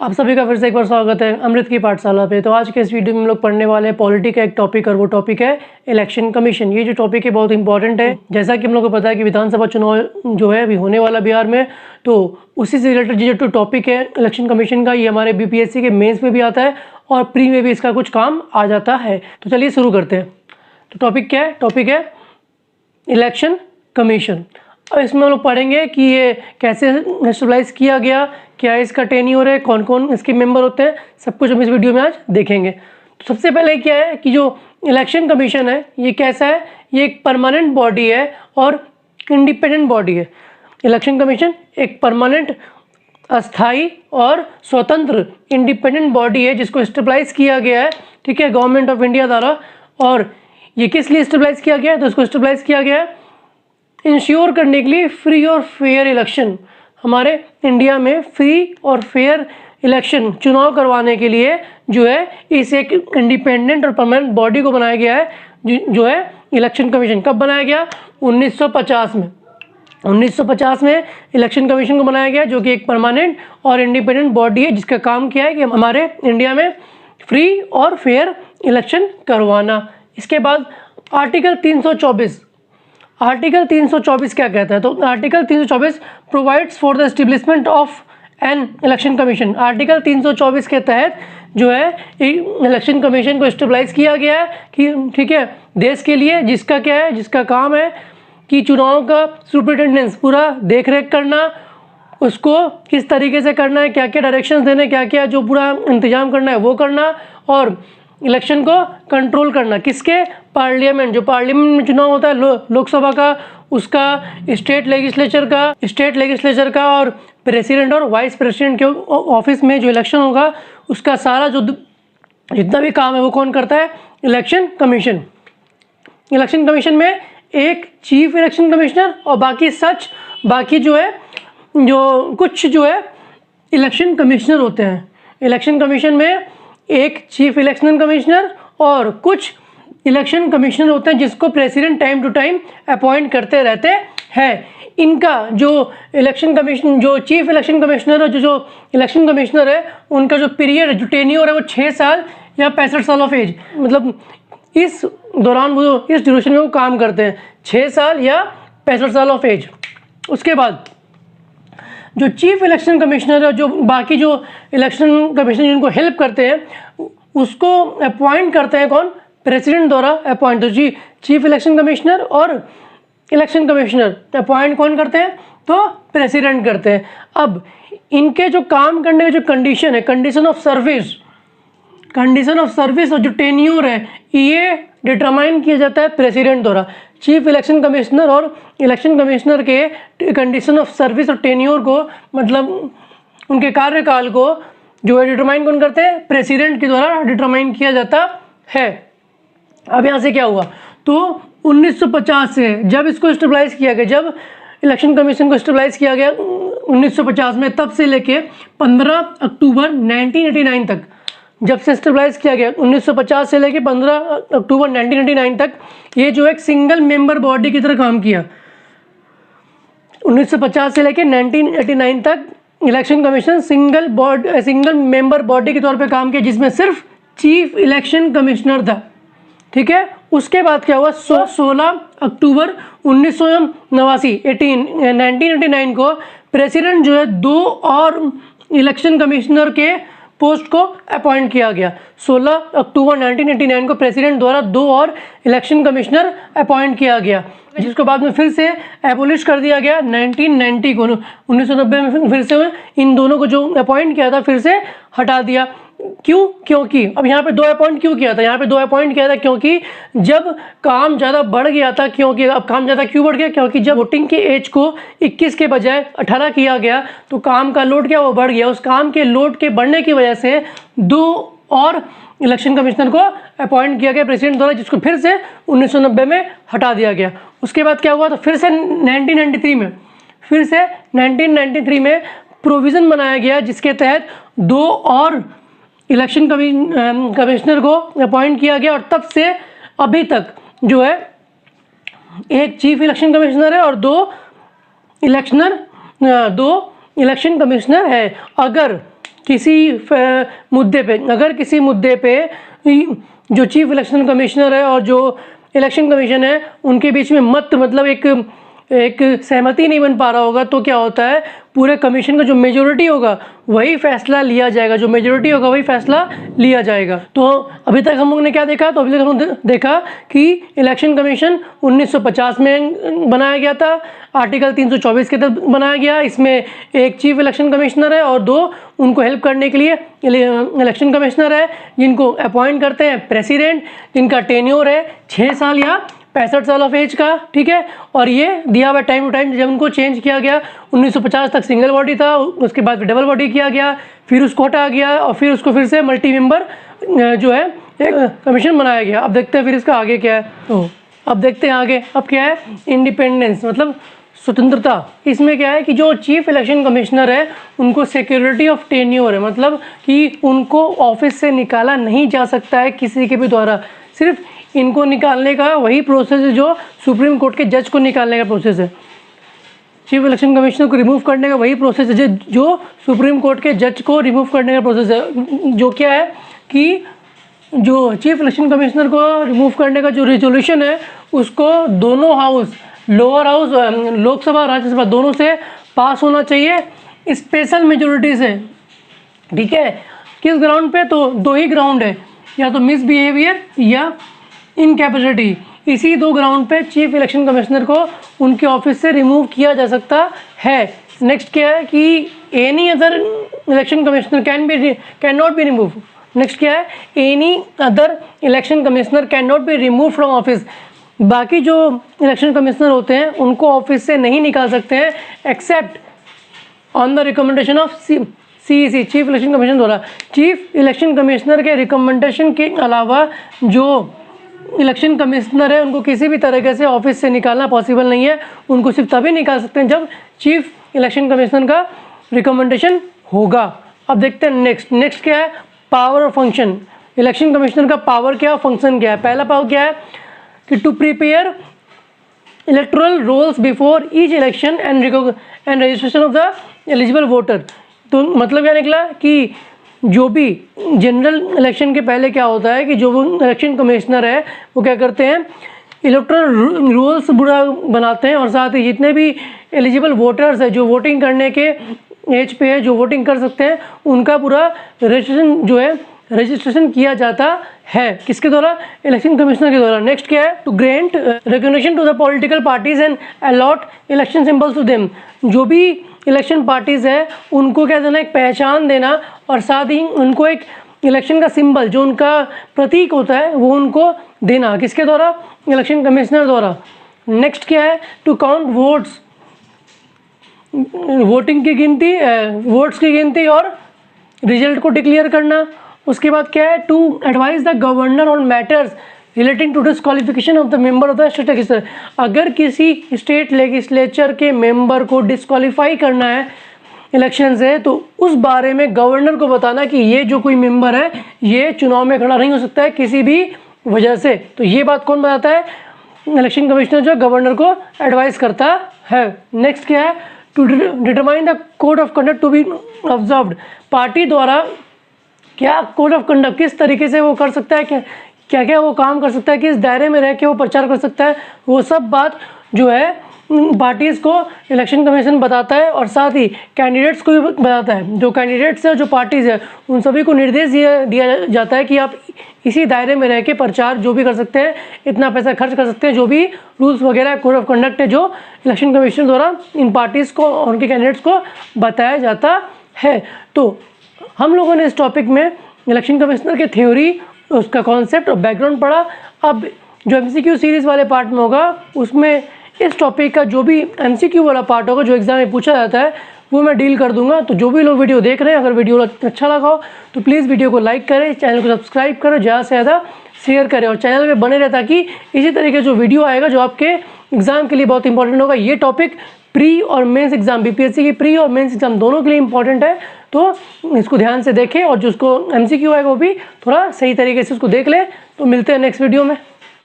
आप सभी का फिर से एक बार स्वागत है अमृत की पाठशाला पे। तो आज के इस वीडियो में हम लोग पढ़ने वाले हैं पॉलिटी का एक टॉपिक, और वो टॉपिक है इलेक्शन कमीशन। ये जो टॉपिक है बहुत इंपॉर्टेंट है। जैसा कि हम लोग को पता है कि विधानसभा चुनाव जो है अभी होने वाला बिहार में, तो उसी से रिलेटेड जो टॉपिक है इलेक्शन कमीशन का, ये हमारे BPSC के मेन्स में भी आता है और प्री में भी इसका कुछ काम आ जाता है। तो चलिए शुरू करते हैं। तो टॉपिक क्या है? टॉपिक है इलेक्शन कमीशन। अब इसमें हम लोग पढ़ेंगे कि ये कैसे नेशनलाइज किया गया, क्या इसका टेन्योर है, कौन कौन इसके मेंबर होते हैं, सब कुछ हम इस वीडियो में आज देखेंगे। तो सबसे पहले क्या है कि जो इलेक्शन कमीशन है ये कैसा है? ये एक परमानेंट बॉडी है और इंडिपेंडेंट बॉडी है। इलेक्शन कमीशन एक परमानेंट, अस्थाई और स्वतंत्र इंडिपेंडेंट बॉडी है जिसको स्टेबलाइज किया गया है, ठीक है, गवर्नमेंट ऑफ इंडिया द्वारा। और ये किस लिए स्टेबलाइज किया गया है? तो इसको स्टेबलाइज किया गया है इंश्योर करने के लिए फ्री और फेयर इलेक्शन। हमारे इंडिया में फ्री और फेयर इलेक्शन चुनाव करवाने के लिए जो है इस एक इंडिपेंडेंट और परमानेंट बॉडी को बनाया गया है जो है इलेक्शन कमीशन। कब बनाया गया? 1950 में। 1950 में इलेक्शन कमीशन को बनाया गया, जो कि एक परमानेंट और इंडिपेंडेंट बॉडी है जिसका काम क्या है कि हमारे इंडिया में फ्री और फेयर इलेक्शन करवाना। इसके बाद आर्टिकल 324 क्या कहता है? तो article 324 provides for the establishment of an election commission. Article 324 के तहत जो है इलेक्शन कमीशन को स्टेबलाइज किया गया है कि ठीक है, देश के लिए जिसका क्या है, जिसका काम है कि चुनाव का सुपरिटेंडेंस पूरा देख रेख करना, उसको किस तरीके से करना है, क्या क्या डायरेक्शंस देने, क्या क्या जो पूरा इंतजाम करना है वो करना, और इलेक्शन को कंट्रोल करना। किसके? पार्लियामेंट, जो पार्लियामेंट में चुनाव होता है लोकसभा का, उसका, स्टेट लेजिस्लेचर का और प्रेसिडेंट और वाइस प्रेसिडेंट के ऑफिस में जो इलेक्शन होगा उसका सारा जो जितना भी काम है वो कौन करता है? Election commission. इलेक्शन कमीशन में एक चीफ इलेक्शन कमिश्नर और बाकी जो है जो कुछ जो है इलेक्शन कमिश्नर होते हैं। इलेक्शन कमीशन में एक चीफ इलेक्शन कमिश्नर और कुछ इलेक्शन कमिश्नर होते हैं जिसको president time to time appoint करते रहते हैं। इनका जो इलेक्शन कमीशन, जो चीफ इलेक्शन कमिश्नर और जो इलेक्शन कमिश्नर है, उनका जो पीरियड है, जो टेन्योर है, वो 6 साल या 65 साल ऑफ एज, मतलब इस दौरान वो इस ड्यूरेशन में वो काम करते हैं, 6 साल या 65 साल ऑफ एज। उसके बाद जो चीफ इलेक्शन कमिश्नर है, जो बाकी जो इलेक्शन कमिश्नर जिनको हेल्प करते हैं, उसको अपॉइंट करते हैं कौन? प्रेसिडेंट द्वारा अपॉइंट। तो जी चीफ इलेक्शन कमिश्नर और इलेक्शन कमिश्नर अपॉइंट कौन करते हैं? तो प्रेसिडेंट करते हैं। अब इनके जो काम करने की जो कंडीशन है, कंडीशन ऑफ सर्विस और जो टेन्योर है, ये डिटरमाइन किया जाता है प्रेसिडेंट द्वारा। चीफ इलेक्शन कमिश्नर और इलेक्शन कमिश्नर के कंडीशन ऑफ सर्विस और टेन्योर को, मतलब उनके कार्यकाल को जो है डिटरमाइन कौन करते हैं? प्रेसिडेंट के द्वारा डिटरमाइन किया जाता है। अब यहाँ से क्या हुआ? तो 1950 से जब इसको स्टेबलाइज किया गया, जब इलेक्शन कमीशन को स्टेबलाइज किया गया 1950 में, तब से लेके 15 अक्टूबर 1989 तक, जब से स्टेबलाइज किया गया 1950 से लेके 15 अक्टूबर 1989 तक, ये जो एक सिंगल मेंबर बॉडी की तरह काम किया। 1950 से लेके 1989 तक election commission single member body के तौर पे काम किया, जिसमें सिर्फ चीफ इलेक्शन कमिश्नर था, ठीक है। उसके बाद क्या हुआ? 16 अक्टूबर 1989 को प्रेसिडेंट जो है 2 और इलेक्शन कमिश्नर के पोस्ट को अपॉइंट किया गया। 16 अक्टूबर 1989 को प्रेसिडेंट द्वारा 2 और इलेक्शन कमिश्नर अपॉइंट किया गया, जिसको बाद में फिर से एबोलिश कर दिया गया 1990 को। 1990 में फिर से इन दोनों को जो अपॉइंट किया था फिर से हटा दिया। क्यों? क्योंकि अब यहाँ पे 2 अपॉइंट क्यों किया था? यहाँ पे 2 अपॉइंट किया था क्योंकि जब काम ज़्यादा बढ़ गया था। क्योंकि अब काम ज़्यादा क्यों बढ़ गया? क्योंकि जब वोटिंग के एज को 21 के बजाय 18 किया गया, तो काम का लोड क्या वो बढ़ गया। उस काम के लोड के बढ़ने की वजह से 2 और इलेक्शन कमिश्नर को अपॉइंट किया गया प्रेसिडेंट द्वारा, जिसको फिर से 1990 में हटा दिया गया। उसके बाद क्या हुआ? तो फिर से 1993 में प्रोविज़न बनाया गया, जिसके तहत 2 और इलेक्शन कमिश्नर को अपॉइंट किया गया, और तब से अभी तक जो है एक चीफ इलेक्शन कमिश्नर है और 2 इलेक्शन कमिश्नर है। अगर किसी मुद्दे पे, अगर किसी मुद्दे पे जो चीफ इलेक्शन कमिश्नर है और जो इलेक्शन कमीशन है उनके बीच में मतलब एक सहमति नहीं बन पा रहा होगा, तो क्या होता है, पूरे कमीशन का जो मेजोरिटी होगा वही फैसला लिया जाएगा, जो मेजोरिटी होगा वही फैसला लिया जाएगा। तो अभी तक हम लोग ने क्या देखा, तो अभी तक हम लोग देखा कि इलेक्शन कमीशन 1950 में बनाया गया था, आर्टिकल 324 के तहत बनाया गया। इसमें एक चीफ इलेक्शन कमिश्नर है और 2 उनको हेल्प करने के लिए इलेक्शन कमिश्नर है, जिनको अपॉइंट करते हैं प्रेसिडेंट, जिनका टेन्योर है 6 साल या 65 साल ऑफ एज का, ठीक है। और ये दिया हुआ टाइम टू टाइम, जब उनको चेंज किया गया 1950 तक सिंगल बॉडी था, उसके बाद डबल बॉडी किया गया, फिर उसको हटाया गया और फिर उसको फिर से मल्टी मेंबर जो है एक कमीशन बनाया गया। अब देखते हैं फिर इसका आगे क्या है। तो अब देखते हैं आगे, अब क्या है, इंडिपेंडेंस मतलब स्वतंत्रता। इसमें क्या है कि जो चीफ इलेक्शन कमिश्नर है उनको सिक्योरिटी ऑफ टेन्योर है, मतलब कि उनको ऑफिस से निकाला नहीं जा सकता है किसी के भी द्वारा। सिर्फ इनको निकालने का वही प्रोसेस है जो सुप्रीम कोर्ट के जज को निकालने का प्रोसेस है। चीफ इलेक्शन कमिश्नर को रिमूव करने का वही प्रोसेस है जो सुप्रीम कोर्ट के जज को रिमूव करने का प्रोसेस है। जो क्या है कि जो चीफ इलेक्शन कमिश्नर को रिमूव करने का जो रेजोल्यूशन है उसको दोनों house, lower house, Lok Sabha, Rajya Sabha दोनों से पास होना चाहिए स्पेशल मेजोरिटी से, ठीक है। किस ग्राउंड पे, तो 2 ही ग्राउंड है, या तो मिसबिहेवियर या इनकैपेसिटी। इसी 2 ग्राउंड पे चीफ इलेक्शन कमिश्नर को उनके ऑफिस से रिमूव किया जा सकता है। नेक्स्ट क्या है कि any other election commissioner can not be remove. Next क्या है, any other election commissioner can not be remove from office. बाकी जो इलेक्शन कमिश्नर होते हैं उनको ऑफिस से नहीं निकाल सकते हैं except on the recommendation of CEC, chief election commission द्वारा। चीफ इलेक्शन कमिश्नर के रिकमेंडेशन के अलावा जो इलेक्शन कमिश्नर है उनको किसी भी तरीके से ऑफिस से निकालना पॉसिबल नहीं है। उनको सिर्फ तभी निकाल सकते हैं जब चीफ इलेक्शन कमिश्नर का रिकमेंडेशन होगा। अब देखते हैं नेक्स्ट क्या है, पावर और फंक्शन। इलेक्शन कमिश्नर का पावर क्या, फंक्शन क्या है। पहला पावर क्या है कि to prepare electoral rolls before each election and registration of the eligible voter. तो मतलब क्या निकला कि जो भी जनरल इलेक्शन के पहले क्या होता है कि जो वो इलेक्शन कमिश्नर है वो क्या करते हैं, इलेक्टोरल रूल्स बनाते हैं और साथ ही जितने भी एलिजिबल वोटर्स है जो वोटिंग करने के एज पे है, जो वोटिंग कर सकते हैं, उनका पूरा रजिस्ट्रेशन किया जाता है। किसके द्वारा, इलेक्शन कमिश्नर के द्वारा। नेक्स्ट क्या है, to grant recognition to the political parties and allot election symbols to them. जो भी इलेक्शन पार्टीज है उनको क्या देना, एक पहचान देना और साथ ही उनको एक इलेक्शन का सिंबल जो उनका प्रतीक होता है वो उनको देना। किसके द्वारा, इलेक्शन कमिश्नर द्वारा। नेक्स्ट क्या है, टू काउंट वोट्स, वोटिंग की गिनती, वोट्स की गिनती और रिजल्ट को डिक्लेयर करना। उसके बाद क्या है, to advise the governor on matters relating to disqualification of the member of the state legislature. अगर किसी स्टेट लेजिस्लेचर के मेंबर को डिस्क्वालीफाई करना है इलेक्शन से तो उस बारे में गवर्नर को बताना कि ये जो कोई मेंबर है ये चुनाव में खड़ा नहीं हो सकता है किसी भी वजह से। तो ये बात कौन बताता है, इलेक्शन कमिश्नर जो गवर्नर को एडवाइस करता है। नेक्स्ट क्या है, to determine the code of conduct to be observed. Party द्वारा क्या कोड ऑफ कंडक्ट, किस तरीके से वो कर सकता है, क्या क्या वो काम कर सकता है, किस दायरे में रह के वो प्रचार कर सकता है, वो सब बात जो है पार्टीज़ को इलेक्शन कमीशन बताता है और साथ ही कैंडिडेट्स को भी बताता है। जो कैंडिडेट्स है, जो पार्टीज़ है, उन सभी को निर्देश दिया जाता है कि आप इसी दायरे में रह के प्रचार जो भी कर सकते हैं, इतना पैसा खर्च कर सकते हैं, जो भी रूल्स वगैरह कोड ऑफ कंडक्ट है जो इलेक्शन कमीशन द्वारा इन पार्टीज़ को और उनके कैंडिडेट्स को बताया जाता है। तो हम लोगों ने इस टॉपिक में इलेक्शन कमिश्नर की थ्योरी, उसका कॉन्सेप्ट और बैकग्राउंड पढ़ा। अब जो MCQ सीरीज़ वाले पार्ट में होगा उसमें इस टॉपिक का जो भी MCQ वाला पार्ट होगा जो एग्ज़ाम में पूछा जाता है वो मैं डील कर दूंगा। तो जो भी लोग वीडियो देख रहे हैं, अगर वीडियो अच्छा लगा हो तो प्लीज़ वीडियो को लाइक करें, चैनल को सब्सक्राइब करें, ज़्यादा से ज़्यादा शेयर करें और चैनल पे बने रहे ताकि इसी तरीके जो वीडियो आएगा जो आपके एग्ज़ाम के लिए बहुत इंपॉर्टेंट होगा। ये टॉपिक प्री और मेंस एग्ज़ाम, BPSC की प्री और मेंस एग्ज़ाम दोनों के लिए इंपॉर्टेंट है। तो इसको ध्यान से देखें और जो उसको MCQ आएगा वो भी थोड़ा सही तरीके से उसको देख लें। तो मिलते हैं नेक्स्ट वीडियो में।